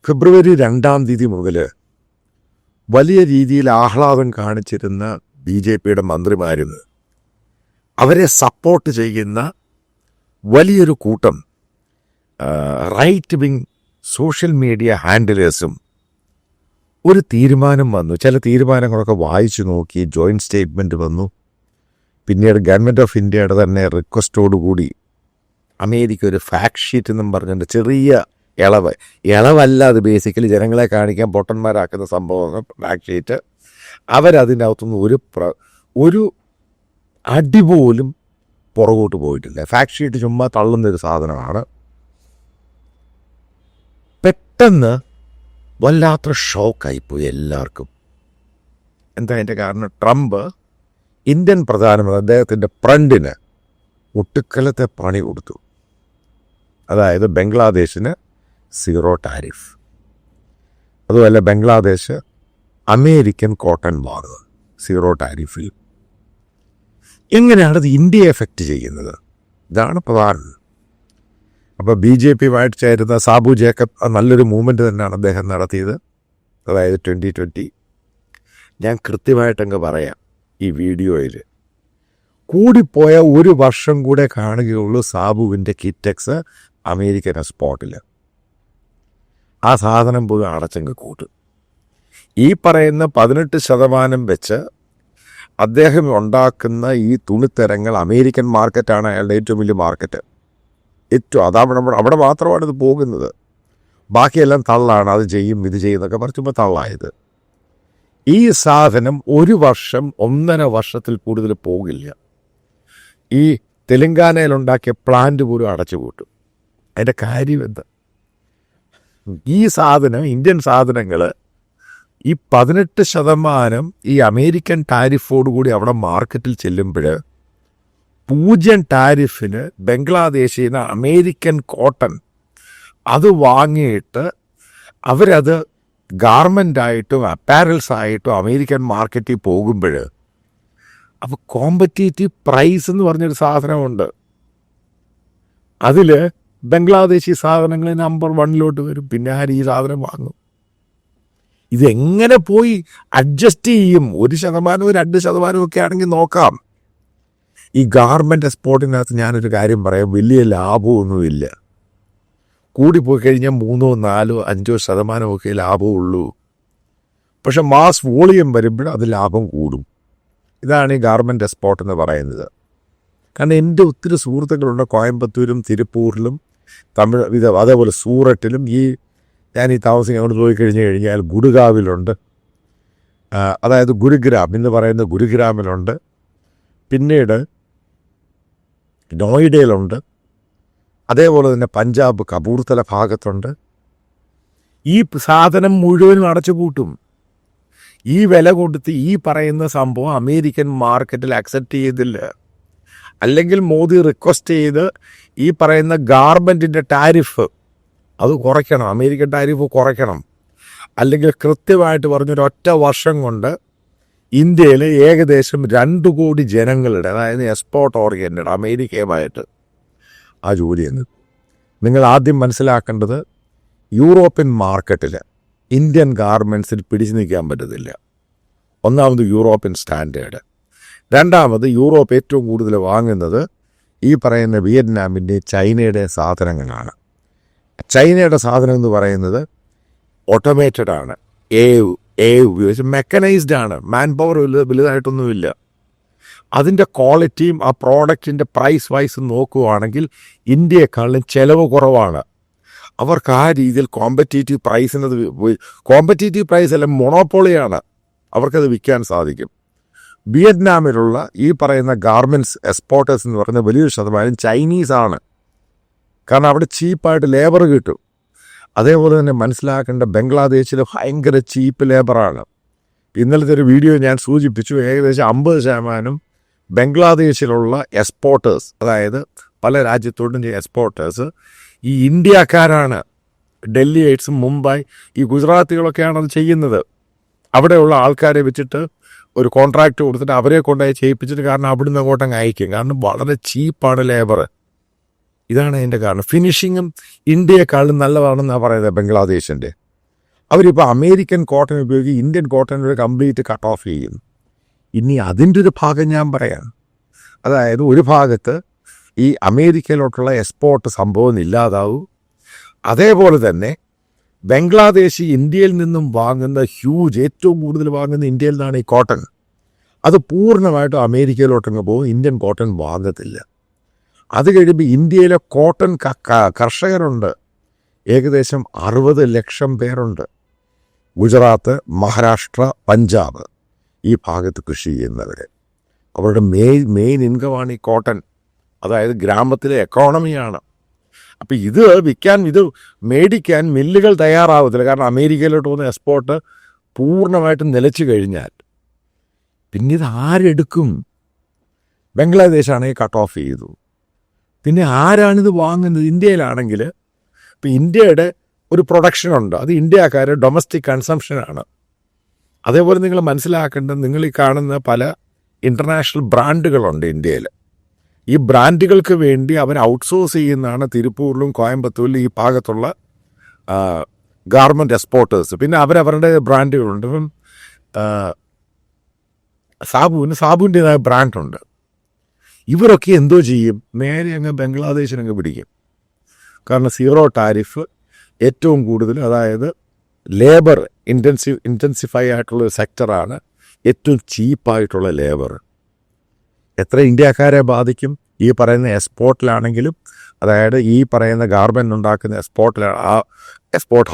ഫെബ്രുവരി 2 മുതൽ വലിയ രീതിയിൽ ആഹ്ലാദം കാണിച്ചിരുന്ന BJPയുടെ മന്ത്രിമാരും അവരെ സപ്പോർട്ട് ചെയ്യുന്ന വലിയൊരു കൂട്ടം റൈറ്റ് വിങ് സോഷ്യൽ മീഡിയ ഹാൻഡിലേഴ്സും ഒരു തീരുമാനം വന്നു. ചില തീരുമാനങ്ങളൊക്കെ വായിച്ചു നോക്കി, ജോയിൻറ്റ് സ്റ്റേറ്റ്മെൻറ്റ് വന്നു. പിന്നീട് ഗവൺമെൻറ് ഓഫ് ഇന്ത്യയുടെ തന്നെ റിക്വസ്റ്റോടുകൂടി അമേരിക്ക ഒരു ഫാക്ട് ഷീറ്റ് എന്നും പറഞ്ഞിട്ട് ചെറിയ ഇളവല്ല, അത് ബേസിക്കലി ജനങ്ങളെ കാണിക്കാൻ പൊട്ടന്മാരാക്കുന്ന സംഭവങ്ങൾ ഫാക്ട് ഷീറ്റ്. അവരതിൻ്റെ അകത്തുനിന്ന് ഒരു അടി പോലും പുറകോട്ട് പോയിട്ടില്ല. ഫാക്ട് ഷീറ്റ് ചുമ്മാ തള്ളുന്നൊരു സാധനമാണ്. പെട്ടെന്ന് വല്ലാത്ത ഷോക്കായിപ്പോയി എല്ലാവർക്കും. എന്താ അതിൻ്റെ കാരണം? ട്രംപ് ഇന്ത്യൻ പ്രധാനമന്ത്രി അദ്ദേഹത്തിൻ്റെ ഫ്രണ്ടിന് ഒട്ടുക്കലത്തെ പണി കൊടുത്തു. അതായത് ബംഗ്ലാദേശിന് 0 ടാരിഫ്, അതുപോലെ ബംഗ്ലാദേശ് അമേരിക്കൻ കോട്ടൺ വാങ്ങുക 0 ടാരിഫിൽ. എങ്ങനെയാണ് അത് ഇന്ത്യയെ എഫക്റ്റ് ചെയ്യുന്നത്? ഇതാണ് പ്രധാനം. അപ്പോൾ BJPയുമായിട്ട് ചേരുന്ന സാബു ജേക്കബ് നല്ലൊരു മൂവ്മെൻറ്റ് തന്നെയാണ് അദ്ദേഹം നടത്തിയത്. അതായത് 2020 ഞാൻ കൃത്യമായിട്ടങ്ങ് പറയാം, ഈ വീഡിയോയിൽ കൂടിപ്പോയ 1 വർഷം കൂടെ കാണുകയുള്ളൂ സാബുവിൻ്റെ കിറ്റക്സ് അമേരിക്കൻ സ്പോട്ടിൽ. ആ സാധനം പോലും അടച്ചങ്ങ് കൂട്ടും. ഈ പറയുന്ന 18% വെച്ച് അദ്ദേഹം ഉണ്ടാക്കുന്ന ഈ തുണിത്തരങ്ങൾ അമേരിക്കൻ മാർക്കറ്റാണ് അയാളുടെ ഏറ്റവും വലിയ മാർക്കറ്റ്. അവിടെ മാത്രമാണ് ഇത് പോകുന്നത്. ബാക്കിയെല്ലാം തള്ളാണ്. അത് ചെയ്യും ഇത് ചെയ്യുന്നൊക്കെ പറഞ്ഞുമ്പോൾ തള്ളായത്. ഈ സാധനം 1 വർഷം 1.5 വർഷത്തിൽ കൂടുതൽ പോകില്ല. ഈ തെലങ്കാനയിലുണ്ടാക്കിയ പ്ലാന്റ് പോലും അടച്ചുപൂട്ടും. അതിൻ്റെ കാര്യം എന്താ? ഈ സാധനം, ഇന്ത്യൻ സാധനങ്ങൾ ഈ 18% ഈ അമേരിക്കൻ ടാരിഫോടുകൂടി അവിടെ മാർക്കറ്റിൽ ചെല്ലുമ്പോൾ 0 ടാരിഫിന് ബംഗ്ലാദേശിൽ നിന്ന് അമേരിക്കൻ കോട്ടൺ അത് വാങ്ങിയിട്ട് അവരത് ഗാർമെൻ്റായിട്ടും അപ്പാരൽസ് ആയിട്ടും അമേരിക്കൻ മാർക്കറ്റിൽ പോകുമ്പോൾ അപ്പോൾ കോമ്പറ്റേറ്റീവ് പ്രൈസ് എന്ന് പറഞ്ഞൊരു സാധനമുണ്ട്. അതിൽ ബംഗ്ലാദേശി സാധനങ്ങൾ നമ്പർ 1 വരും. പിന്നെ ആര് ഈ സാധനം വാങ്ങും? ഇതെങ്ങനെ പോയി അഡ്ജസ്റ്റ് ചെയ്യും? 1% 2% ഒക്കെ ആണെങ്കിൽ നോക്കാം. ഈ ഗാർമെൻറ്റ് എക്സ്പോർട്ടിനകത്ത് ഞാനൊരു കാര്യം പറയാം, വലിയ ലാഭമൊന്നുമില്ല. കൂടിപ്പോയി കഴിഞ്ഞാൽ 3, 4, 5% ഒക്കെ ലാഭമുള്ളൂ. പക്ഷെ മാസ് വോളിയം വരുമ്പോൾ അത് ലാഭം കൂടും. ഇതാണ് ഈ ഗാർമെൻറ്റ് എക്സ്പോർട്ട് എന്ന് പറയുന്നത്. കാരണം എൻ്റെ ഒത്തിരി സുഹൃത്തുക്കളുണ്ട് കോയമ്പത്തൂരും തിരുപ്പൂരിലും അതേപോലെ സൂററ്റിലും. ഞാൻ ഈ താമസിക്കാൻ അങ്ങോട്ട് പോയി കഴിഞ്ഞാൽ ഗുഡ്ഗാവിലുണ്ട്, അതായത് ഗുരുഗ്രാം എന്ന് പറയുന്ന ഗുരുഗ്രാമിലുണ്ട്, പിന്നീട് നോയിഡയിലുണ്ട്, അതേപോലെ തന്നെ പഞ്ചാബ് കപൂർത്തല ഭാഗത്തുണ്ട്. ഈ സാധനം മുഴുവനും അടച്ചുപൂട്ടും. ഈ വില കൊടുത്ത് ഈ പറയുന്ന സംഭവം അമേരിക്കൻ മാർക്കറ്റിൽ അക്സെപ്റ്റ് ചെയ്തില്ല. അല്ലെങ്കിൽ മോദി റിക്വസ്റ്റ് ചെയ്ത് ഈ പറയുന്ന ഗാർമെൻറ്റിൻ്റെ ടാരിഫ് അത് കുറയ്ക്കണം, അമേരിക്കൻ ടാരിഫ് കുറയ്ക്കണം. അല്ലെങ്കിൽ കൃത്യമായിട്ട് പറഞ്ഞൊരൊറ്റ വർഷം കൊണ്ട് ഇന്ത്യയിൽ ഏകദേശം 2 കോടി ജനങ്ങളുടെ, അതായത് എക്സ്പോർട്ട് ഓറിയൻറ്റഡ് അമേരിക്കയുമായിട്ട് ആ ജോലി ചെയ്യുന്നത്. നിങ്ങൾ ആദ്യം മനസ്സിലാക്കേണ്ടത്, യൂറോപ്യൻ മാർക്കറ്റിൽ ഇന്ത്യൻ ഗാർമെൻറ്റ്സിൽ പിടിച്ചു നിൽക്കാൻ പറ്റത്തില്ല. ഒന്നാമത് യൂറോപ്യൻ സ്റ്റാൻഡേർഡ്, രണ്ടാമത് യൂറോപ്പ് ഏറ്റവും കൂടുതൽ വാങ്ങുന്നത് ഈ പറയുന്ന വിയറ്റ്നാമിൻ്റെ ചൈനയുടെ സാധനങ്ങളാണ്. ചൈനയുടെ സാധനം എന്ന് പറയുന്നത് ഓട്ടോമേറ്റഡ് ആണ്, ഉപയോഗിച്ച് മെക്കനൈസ്ഡ് ആണ്, മാൻ പവർ വലുതായിട്ടൊന്നുമില്ല. അതിൻ്റെ ക്വാളിറ്റിയും ആ പ്രോഡക്റ്റിൻ്റെ പ്രൈസ് വൈസ് നോക്കുകയാണെങ്കിൽ ഇന്ത്യയെക്കാളും ചിലവ് കുറവാണ്. അവർക്ക് ആ രീതിയിൽ കോമ്പറ്റേറ്റീവ് പ്രൈസ് അല്ല, മൊണോപ്പൊളിയാണ്. അവർക്കത് വിൽക്കാൻ സാധിക്കും. വിയറ്റ്നാമിലുള്ള ഈ പറയുന്ന ഗാർമെൻറ്റ്സ് എക്സ്പോർട്ടേഴ്സ് എന്ന് പറയുന്ന വലിയൊരു ശതമാനം ചൈനീസാണ്. കാരണം അവിടെ ചീപ്പായിട്ട് ലേബർ കിട്ടും. അതേപോലെ തന്നെ മനസ്സിലാക്കേണ്ട, ബംഗ്ലാദേശിൽ ഭയങ്കര ചീപ്പ് ലേബറാണ്. ഇന്നലത്തെ ഒരു വീഡിയോ ഞാൻ സൂചിപ്പിച്ചു, ഏകദേശം 50% ബംഗ്ലാദേശിലുള്ള എക്സ്പോർട്ടേഴ്സ്, അതായത് പല രാജ്യത്തോടും എക്സ്പോർട്ടേഴ്സ് ഈ ഇന്ത്യക്കാരാണ്. ഡൽഹിയേറ്റ്സും മുംബൈ ഈ ഗുജറാത്തികളൊക്കെയാണ് അത് ചെയ്യുന്നത്. അവിടെയുള്ള ആൾക്കാരെ വെച്ചിട്ട് ഒരു കോൺട്രാക്റ്റ് കൊടുത്തിട്ട് അവരെ കൊണ്ടുപോയി ചെയ്യിപ്പിച്ചിട്ട്, കാരണം അവിടുന്ന് അങ്ങോട്ടങ്ങ് അയക്കും. കാരണം വളരെ ചീപ്പാണ് ലേബർ. ഇതാണ് അതിൻ്റെ കാരണം. ഫിനിഷിങ്ങും ഇന്ത്യയെക്കാളും നല്ലതാണെന്നാണ് പറയുന്നത് ബംഗ്ലാദേശിൻ്റെ. അവരിപ്പോൾ അമേരിക്കൻ കോട്ടൺ ഉപയോഗിച്ച് ഇന്ത്യൻ കോട്ടൺ ഒരു കംപ്ലീറ്റ് കട്ട് ഓഫ് ചെയ്യുന്നു. ഇനി അതിൻ്റെ ഒരു ഭാഗം ഞാൻ പറയാം. അതായത് ഒരു ഭാഗത്ത് ഈ അമേരിക്കയിലോട്ടുള്ള എക്സ്പോർട്ട് സംഭവം ഇല്ലാതാവും. അതേപോലെ തന്നെ ബംഗ്ലാദേശ് ഇന്ത്യയിൽ നിന്നും വാങ്ങുന്ന ഏറ്റവും കൂടുതൽ വാങ്ങുന്ന ഇന്ത്യയിൽ നിന്നാണ് ഈ കോട്ടൺ. അത് പൂർണ്ണമായിട്ടും അമേരിക്കയിലോട്ടങ്ങ് പോകും. ഇന്ത്യൻ കോട്ടൺ വാങ്ങത്തില്ല. അത് കഴിയുമ്പോൾ ഇന്ത്യയിലെ കോട്ടൺ കർഷകരുണ്ട്, ഏകദേശം 60 ലക്ഷം പേരുണ്ട്. ഗുജറാത്ത്, മഹാരാഷ്ട്ര, പഞ്ചാബ് ഈ ഭാഗത്ത് കൃഷി ചെയ്യുന്നവർ. അവരുടെ മെയിൻ ഇൻകമാണ് ഈ കോട്ടൺ. അതായത് ഗ്രാമത്തിലെ എക്കോണമിയാണ്. അപ്പം ഇത് മേടിക്കാൻ മില്ലുകൾ തയ്യാറാവത്തില്ല. കാരണം അമേരിക്കയിലോട്ട് പോകുന്ന എക്സ്പോർട്ട് പൂർണ്ണമായിട്ടും നിലച്ചു കഴിഞ്ഞാൽ പിന്നെ ഇത് ആരെടുക്കും? ബംഗ്ലാദേശാണെങ്കിൽ കട്ട് ഓഫ് ചെയ്തു. പിന്നെ ആരാണിത് വാങ്ങുന്നത്? ഇന്ത്യയിലാണെങ്കിൽ ഇപ്പം ഇന്ത്യയുടെ ഒരു പ്രൊഡക്ഷനുണ്ട്, അത് ഇന്ത്യക്കാരുടെ ഡൊമസ്റ്റിക് കൺസംഷനാണ്. അതേപോലെ നിങ്ങൾ മനസ്സിലാക്കേണ്ടത്, നിങ്ങൾ ഈ കാണുന്ന പല ഇൻ്റർനാഷണൽ ബ്രാൻഡുകളുണ്ട് ഇന്ത്യയിൽ. ഈ ബ്രാൻഡുകൾക്ക് വേണ്ടി അവർ ഔട്ട്സോഴ്സ് ചെയ്യുന്നതാണ് തിരുപ്പൂരിലും കോയമ്പത്തൂരിലും ഈ ഭാഗത്തുള്ള ഗാർമെൻറ്റ് എക്സ്പോർട്ടേഴ്സ്. പിന്നെ അവരവരുടെ ബ്രാൻഡുകളുണ്ട്. ഇപ്പം സാബുവിൻ്റെതായ ബ്രാൻഡുണ്ട്. ഇവരൊക്കെ എന്തോ ചെയ്യും? നേരെ അങ്ങ് ബംഗ്ലാദേശിനങ്ങ് പിടിക്കും. കാരണം സീറോ ടാരിഫ് ഏറ്റവും കൂടുതൽ, അതായത് ലേബർ ഇൻറ്റൻസിഫൈ ആയിട്ടുള്ളൊരു സെക്ടറാണ്. ഏറ്റവും ചീപ്പായിട്ടുള്ള ലേബർ. എത്ര ഇന്ത്യക്കാരെ ബാധിക്കും? ഈ പറയുന്ന എക്സ്പോർട്ടിലാണെങ്കിലും, അതായത് ഈ പറയുന്ന ഗാർമെൻ്റ് ഉണ്ടാക്കുന്ന ആ എക്സ്പോർട്ട്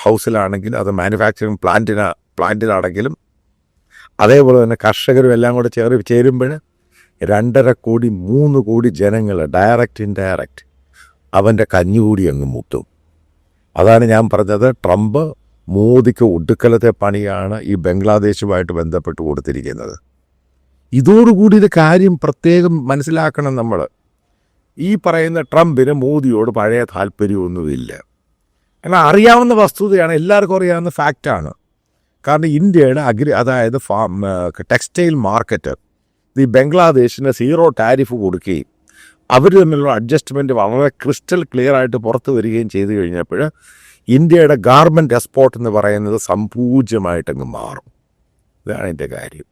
ഹൗസിലാണെങ്കിലും, അത് മാനുഫാക്ചറിങ് പ്ലാന്റിലാണെങ്കിലും, അതേപോലെ തന്നെ കർഷകരും എല്ലാം കൂടെ ചേരുമ്പോൾ 2.5 കോടി 3 കോടി ജനങ്ങൾ ഡയറക്റ്റ് ഇൻഡയറക്റ്റ് അവൻ്റെ കഞ്ഞുകൂടി അങ്ങ് മുട്ടും. അതാണ് ഞാൻ പറഞ്ഞത്, ട്രംപ് മോദിക്ക് ഒടുക്കലത്തെ പണിയാണ് ഈ ബംഗ്ലാദേശുമായിട്ട് ബന്ധപ്പെട്ട് കൊടുത്തിരിക്കുന്നത്. ഇതോടുകൂടി ഇത് കാര്യം പ്രത്യേകം മനസ്സിലാക്കണം നമ്മൾ. ഈ പറയുന്ന ട്രംപിന് മോദിയോട് പഴയ താല്പര്യമൊന്നുമില്ല. എന്നാൽ അറിയാവുന്ന വസ്തുതയാണ്, എല്ലാവർക്കും അറിയാവുന്ന ഫാക്റ്റാണ്. കാരണം ഇന്ത്യയുടെ അതായത് ടെക്സ്റ്റൈൽ മാർക്കറ്റ് ഈ ബംഗ്ലാദേശിന് സീറോ ടാരിഫ് കൊടുക്കുകയും അവർ തമ്മിലുള്ള അഡ്ജസ്റ്റ്മെൻറ്റ് വളരെ ക്രിസ്റ്റൽ ക്ലിയർ ആയിട്ട് പുറത്തു വരികയും ചെയ്തു കഴിഞ്ഞപ്പോൾ ഇന്ത്യയുടെ ഗാർമെൻറ്റ് എക്സ്പോർട്ട് എന്ന് പറയുന്നത് സംപൂജ്യമായിട്ടങ്ങ് മാറും. ഇതാണ് എൻ്റെ കാര്യം.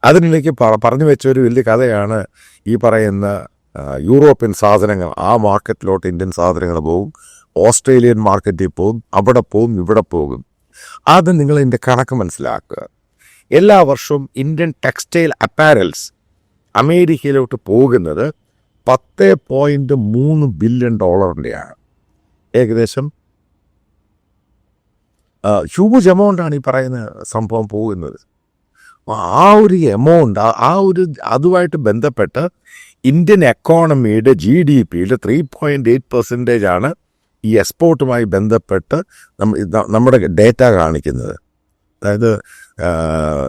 അതിനിടയ്ക്ക് പറഞ്ഞു വെച്ച ഒരു വലിയ കഥയാണ് ഈ പറയുന്ന യൂറോപ്യൻ സാധനങ്ങൾ. ആ മാർക്കറ്റിലോട്ട് ഇന്ത്യൻ സാധനങ്ങൾ പോകും, ഓസ്ട്രേലിയൻ മാർക്കറ്റിൽ പോകും, അവിടെ പോകും, ഇവിടെ പോകും. ആദ്യം നിങ്ങൾ ഇതിൻ്റെ കണക്ക് മനസ്സിലാക്കുക. എല്ലാ വർഷവും ഇന്ത്യൻ ടെക്സ്റ്റൈൽ അപ്പാരൽസ് അമേരിക്കയിലോട്ട് പോകുന്നത് $10.3 ബില്യൺ ഏകദേശം ഹ്യൂജ് എമൗണ്ടാണ് ഈ പറയുന്ന സംഭവം പോകുന്നത്. ആ ഒരു എമൗണ്ട് അതുമായിട്ട് ബന്ധപ്പെട്ട് ഇന്ത്യൻ എക്കോണമിയുടെ GDPയുടെ 3.8% ഈ എക്സ്പോർട്ടുമായി ബന്ധപ്പെട്ട് നമ്മുടെ ഡേറ്റ കാണിക്കുന്നത്. അതായത്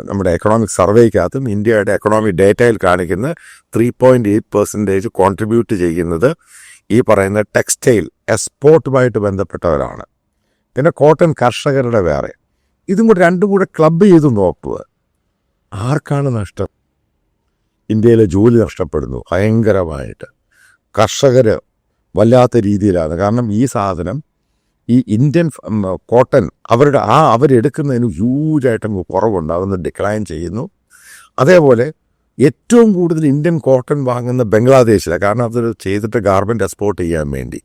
നമ്മുടെ എക്കണോമിക് സർവേക്കകത്തും ഇന്ത്യയുടെ എക്കണോമിക് ഡേറ്റയിൽ കാണിക്കുന്ന 3.8% കോൺട്രിബ്യൂട്ട് ചെയ്യുന്നത് ഈ പറയുന്ന ടെക്സ്റ്റൈൽ എക്സ്പോർട്ടുമായിട്ട് ബന്ധപ്പെട്ടവരാണ്. പിന്നെ കോട്ടൺ കർഷകരുടെ വേറെ. ഇതും കൂടെ രണ്ടും കൂടെ ക്ലബ് ചെയ്ത് നോക്കുക. ആർക്കാണ് നഷ്ടം? ഇന്ത്യയിലെ ജോലി നഷ്ടപ്പെടുന്നു ഭയങ്കരമായിട്ട്. കർഷകർ വല്ലാത്ത രീതിയിലാണ്. കാരണം ഈ സാധനം, ഈ ഇന്ത്യൻ കോട്ടൺ അവരെടുക്കുന്നതിന് ഹ്യൂജായിട്ടങ്ങ് കുറവുണ്ട്, അതൊന്ന് ഡിക്ലൈൻ ചെയ്യുന്നു. അതേപോലെ ഏറ്റവും കൂടുതൽ ഇന്ത്യൻ കോട്ടൺ വാങ്ങുന്ന ബംഗ്ലാദേശിലാണ്. കാരണം അത് ചെയ്തിട്ട് ഗാർമെൻറ്റ് എക്സ്പോർട്ട് ചെയ്യാൻ വേണ്ടി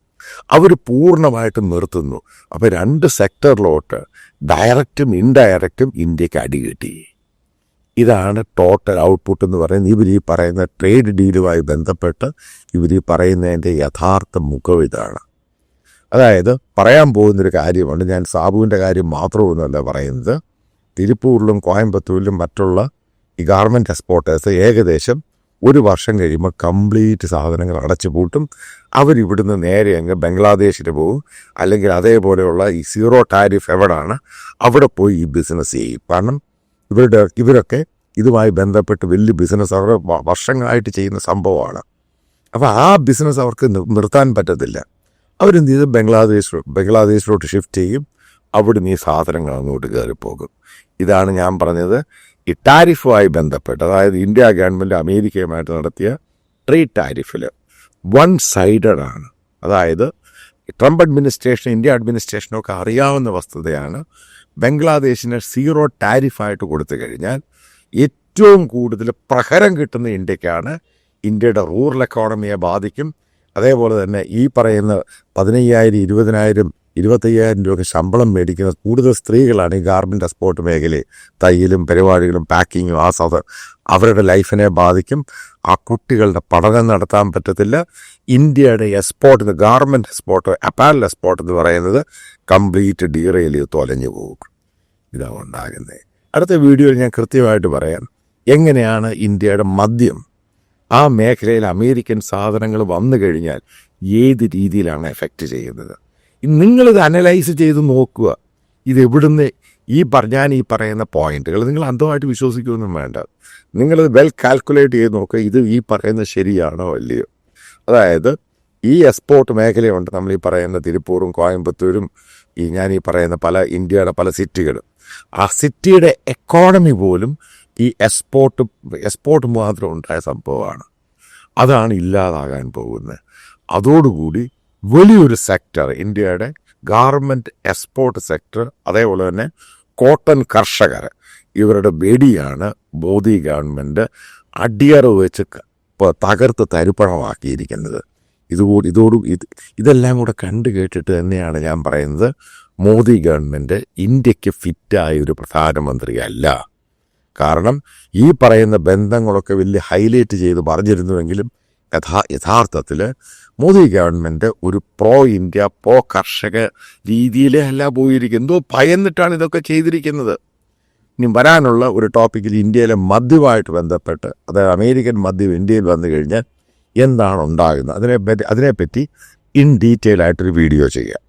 അവർ പൂർണ്ണമായിട്ടും നിർത്തുന്നു. അപ്പോൾ 2 സെക്ടറിലോട്ട് ഡയറക്റ്റും ഇൻഡയറക്റ്റും ഇന്ത്യക്ക് അടി കിട്ടി. ഇതാണ് ടോട്ടൽ ഔട്ട്പുട്ട് എന്ന് പറയുന്നത്. ഇവർ ഈ പറയുന്ന ട്രേഡ് ഡീലുമായി ബന്ധപ്പെട്ട് ഇവർ ഈ പറയുന്നതിൻ്റെ യഥാർത്ഥ മുഖം ഇതാണ്. അതായത് പറയാൻ പോകുന്നൊരു കാര്യമുണ്ട്. ഞാൻ സാബുവിൻ്റെ കാര്യം മാത്രമൊന്നുമല്ല പറയുന്നത്. തിരുപ്പൂരിലും കോയമ്പത്തൂരിലും മറ്റുള്ള ഈ ഗാർമെൻറ്റ് എക്സ്പോർട്ടേഴ്സ് ഏകദേശം 1 വർഷം കഴിയുമ്പോൾ കംപ്ലീറ്റ് സാധനങ്ങൾ അടച്ചു പൂട്ടും. അവരിവിടുന്ന് നേരെ അങ്ങ് ബംഗ്ലാദേശിന് പോകും. അല്ലെങ്കിൽ അതേപോലെയുള്ള ഈ സീറോ ടാരിഫ് എവിടാണ് അവിടെ പോയി ഈ ബിസിനസ് ചെയ്യും. കാരണം ഇവരൊക്കെ ഇതുമായി ബന്ധപ്പെട്ട് വലിയ ബിസിനസ് അവർ വർഷങ്ങളായിട്ട് ചെയ്യുന്ന സംഭവമാണ്. അപ്പോൾ ആ ബിസിനസ് അവർക്ക് നിർത്താൻ പറ്റത്തില്ല. അവരെന്ത് ചെയ്ത് ബംഗ്ലാദേശിലോട്ട് ഷിഫ്റ്റ് ചെയ്യും. അവിടുന്ന് ഈ സാധനങ്ങൾ അങ്ങോട്ട് കയറിപ്പോകും. ഇതാണ് ഞാൻ പറഞ്ഞത്. ഈ ടാരിഫുമായി ബന്ധപ്പെട്ട്, അതായത് ഇന്ത്യ ഗവൺമെൻറ് അമേരിക്കയുമായിട്ട് നടത്തിയ ട്രേഡ് ടാരിഫിൽ 1 സൈഡഡ് ആണ്. അതായത് ട്രംപ് അഡ്മിനിസ്ട്രേഷൻ, ഇന്ത്യ അഡ്മിനിസ്ട്രേഷനും ഒക്കെ അറിയാവുന്ന വസ്തുതയാണ്. ബംഗ്ലാദേശിന് 0 ടാരിഫായിട്ട് കൊടുത്തു കഴിഞ്ഞാൽ ഏറ്റവും കൂടുതൽ പ്രഹരം കിട്ടുന്ന ഇന്ത്യക്കാണ്. ഇന്ത്യയുടെ റൂറൽ എക്കോണമിയെ ബാധിക്കും. അതേപോലെ തന്നെ ഈ പറയുന്ന 15,000, 20,000, 25,000 രൂപ ശമ്പളം മേടിക്കുന്ന കൂടുതൽ സ്ത്രീകളാണ് ഈ ഗാർമെൻറ്റ് എക്സ്പോർട്ട് മേഖലയിൽ. തയ്യലും പരിപാടികളും പാക്കിങ്ങും അവരുടെ ലൈഫിനെ ബാധിക്കും. ആ കുട്ടികളുടെ പഠനം നടത്താൻ പറ്റത്തില്ല. ഇന്ത്യയുടെ export, garment export, apparel export എന്ന് പറയുന്നത് കംപ്ലീറ്റ് ഡീറെയിൽ തൊലഞ്ഞു പോകും. ഇതാണ് ഉണ്ടാകുന്നത്. അടുത്ത വീഡിയോയിൽ ഞാൻ കൃത്യമായിട്ട് പറയാം എങ്ങനെയാണ് ഇന്ത്യയുടെ മദ്യം ആ മേഖലയിൽ അമേരിക്കൻ സാധനങ്ങൾ വന്നു കഴിഞ്ഞാൽ ഏത് രീതിയിലാണ് എഫക്റ്റ് ചെയ്യുന്നത്. നിങ്ങളിത് അനലൈസ് ചെയ്ത് നോക്കുക. ഇതെവിടുന്ന് ഞാൻ ഈ പറയുന്ന പോയിന്റുകൾ നിങ്ങൾ അന്ധമായിട്ട് വിശ്വസിക്കുകയൊന്നും വേണ്ട. നിങ്ങളിത് വെൽ കാൽക്കുലേറ്റ് ചെയ്ത് നോക്കുക. ഇത് ഈ പറയുന്നത് ശരിയാണോ അല്ലയോ. അതായത് ഈ എക്സ്പോർട്ട് മേഖലയുണ്ട്. നമ്മൾ ഈ പറയുന്ന തിരുപ്പൂറും കോയമ്പത്തൂരും ഞാൻ ഈ പറയുന്ന ഇന്ത്യയുടെ പല സിറ്റികളും, ആ സിറ്റിയുടെ എക്കോണമി പോലും ഈ എക്സ്പോർട്ട് മാത്രം ഉണ്ടായ സംഭവമാണ്. അതാണ് ഇല്ലാതാകാൻ പോകുന്നത്. അതോടുകൂടി വലിയൊരു സെക്ടർ, ഇന്ത്യയുടെ ഗാർമെൻറ്റ് എക്സ്പോർട്ട് സെക്ടർ, അതേപോലെ തന്നെ കോട്ടൺ കർഷകർ, ഇവരുടെ വെടിയാണ് മോദി ഗവൺമെൻറ് അടിയറവ് വെച്ച് തകർത്ത് തരിപ്പണമാക്കിയിരിക്കുന്നത്. ഇതെല്ലാം കൂടെ കണ്ടു കേട്ടിട്ട് തന്നെയാണ് ഞാൻ പറയുന്നത് മോദി ഗവൺമെൻറ് ഇന്ത്യക്ക് ഫിറ്റായ ഒരു പ്രധാനമന്ത്രിയല്ല. കാരണം ഈ പറയുന്ന ബന്ധങ്ങളൊക്കെ വലിയ ഹൈലൈറ്റ് ചെയ്ത് പറഞ്ഞിരുന്നുവെങ്കിലും യഥാർത്ഥത്തിൽ മോദി ഗവൺമെൻറ് ഒരു പ്രോ ഇന്ത്യ, പ്രോ കർഷക രീതിയിലേ അല്ല പോയിരിക്കും. എന്തോ ഭയന്നിട്ടാണ് ഇതൊക്കെ ചെയ്തിരിക്കുന്നത്. ഇനി വരാനുള്ള ഒരു ടോപ്പിക്കിൽ ഇന്ത്യയിലെ മദ്യവുമായിട്ട് ബന്ധപ്പെട്ട്, അതായത് അമേരിക്കൻ മദ്യം ഇന്ത്യയിൽ വന്നു കഴിഞ്ഞാൽ എന്താണ് ഉണ്ടാകുന്നത് അതിനെപ്പറ്റി ഇൻ ഡീറ്റെയിൽ ആയിട്ടൊരു വീഡിയോ ചെയ്യാം.